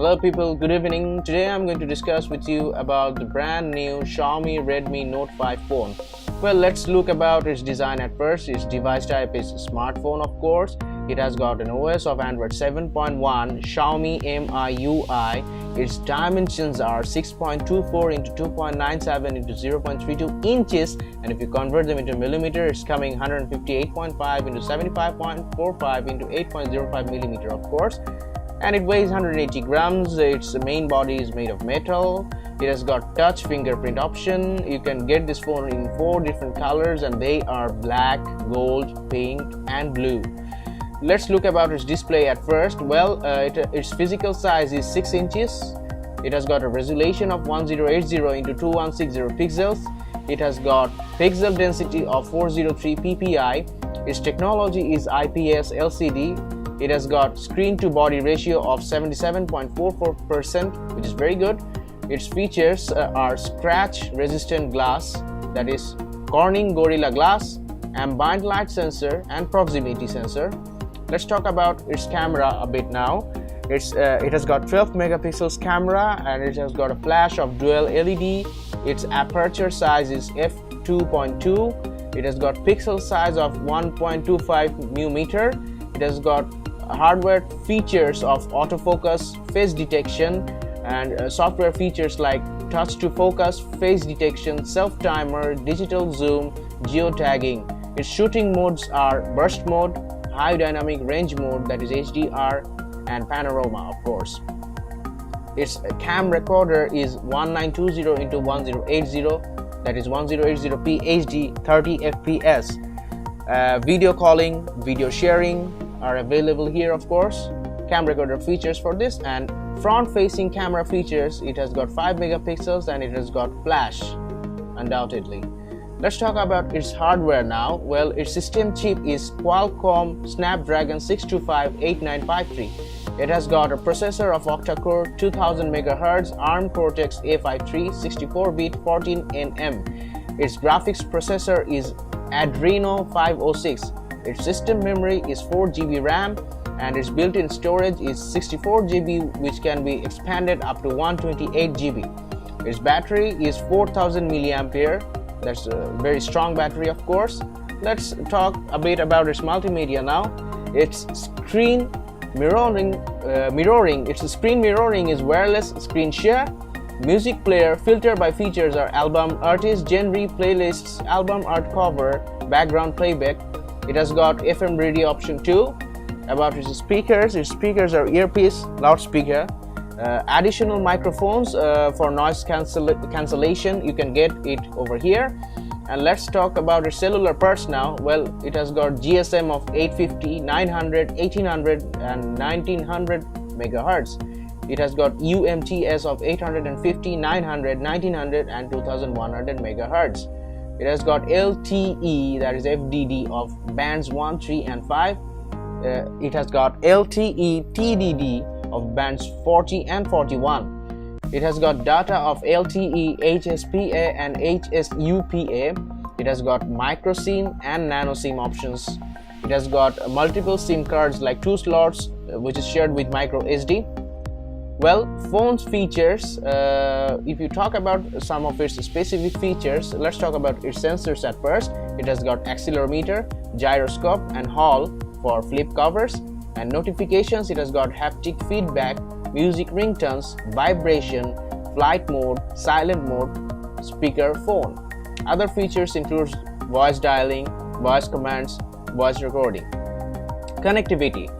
Hello people, good evening. Today I'm going to discuss with you about the brand new Xiaomi Redmi Note 5 phone. Well, let's look about its design at first. Its device type is a smartphone, of course. It has got an OS of Android 7.1, Xiaomi MIUI. Its dimensions are 6.24 into 2.97 into 0.32 inches, and if you convert them into millimeter, it's coming 158.5 into 75.45 into 8.05 millimeter, of course. And it weighs 180 grams. Its main body is made of metal. It has got touch fingerprint option. You can get this phone in 4 different colors, and they are black, gold, pink and blue. Let's look about its display at first. Well, its physical size is 6 inches. It has got a resolution of 1080 into 2160 pixels. It has got pixel density of 403 ppi. Its technology is IPS LCD. It has got screen to body ratio of 77.44%, which is very good. Its features are scratch resistant glass, that is Corning Gorilla Glass, ambient light sensor and proximity sensor. Let's talk about its camera a bit now. It has got 12 megapixels camera, and it has got a flash of dual LED. Its aperture size is f2.2. It has got pixel size of 1.25 millimeter. It has got hardware features of autofocus, face detection, and software features like touch to focus, face detection, self timer, digital zoom, geotagging. Its shooting modes are burst mode, high dynamic range mode, that is HDR, and panorama, of course. Its cam recorder is 1920 into 1080, that is 1080p HD 30 fps. Video calling, video sharing are available here, of course. Cam recorder features for this, and front facing camera features, it has got 5 megapixels and it has got flash, undoubtedly. Let's talk about its hardware now. Well, its system chip is Qualcomm Snapdragon 625-8953. It has got a processor of octa-core 2000 MHz ARM Cortex A53 64-bit 14nm. Its graphics processor is Adreno 506. Its system memory is 4 GB RAM, and its built-in storage is 64 GB, which can be expanded up to 128 GB. Its battery is 4000 mAh. That's a very strong battery, of course. Let's talk a bit about its multimedia now. Its screen mirroring is wireless screen share. Music player, filter by features are album artist, genre, playlists, album art cover, background playback. It has got FM radio option too. About its speakers are earpiece, loudspeaker, additional microphones for noise cancellation. You can get it over here. And let's talk about its cellular parts now. Well, it has got GSM of 850, 900, 1800 and 1900 megahertz. It has got UMTS of 850, 900, 1900 and 2100 megahertz. It has got LTE, that is FDD, of bands 1, 3 and 5. It has got LTE TDD of bands 40 and 41. It has got data of LTE, HSPA and HSUPA. It has got micro SIM and nano SIM options. It has got multiple SIM cards, like 2 slots, which is shared with micro SD. Well, phone's features, if you talk about some of its specific features, let's talk about its sensors at first. It has got accelerometer, gyroscope and Hall for flip covers, and notifications. It has got haptic feedback, music ringtones, vibration, flight mode, silent mode, speaker phone. Other features include voice dialing, voice commands, voice recording. Connectivity.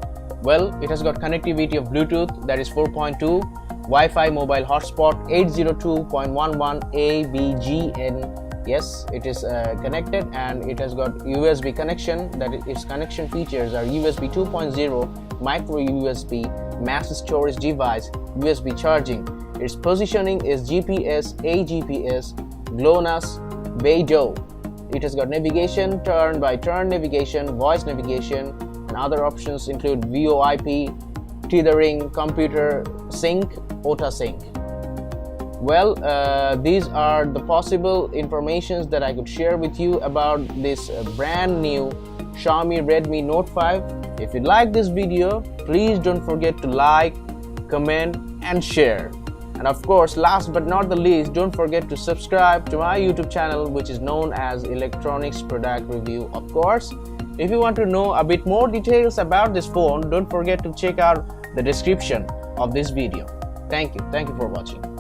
Well, it has got connectivity of Bluetooth, that is 4.2, Wi-Fi mobile hotspot 802.11 ABGN. Yes, it is connected, and it has got USB connection. That its connection features are USB 2.0, micro USB, mass storage device, USB charging. Its positioning is GPS, AGPS, GLONASS, Beidou. It has got navigation, turn-by-turn navigation, voice navigation, and other options include VoIP, tethering, computer sync, OTA sync. Well, these are the possible informations that I could share with you about this brand new Xiaomi Redmi Note 5. If you like this video, please don't forget to like, comment and share. And of course, last but not the least, don't forget to subscribe to my YouTube channel, which is known as Electronics Product Review. Of course, if you want to know a bit more details about this phone, don't forget to check out the description of this video. Thank you for watching.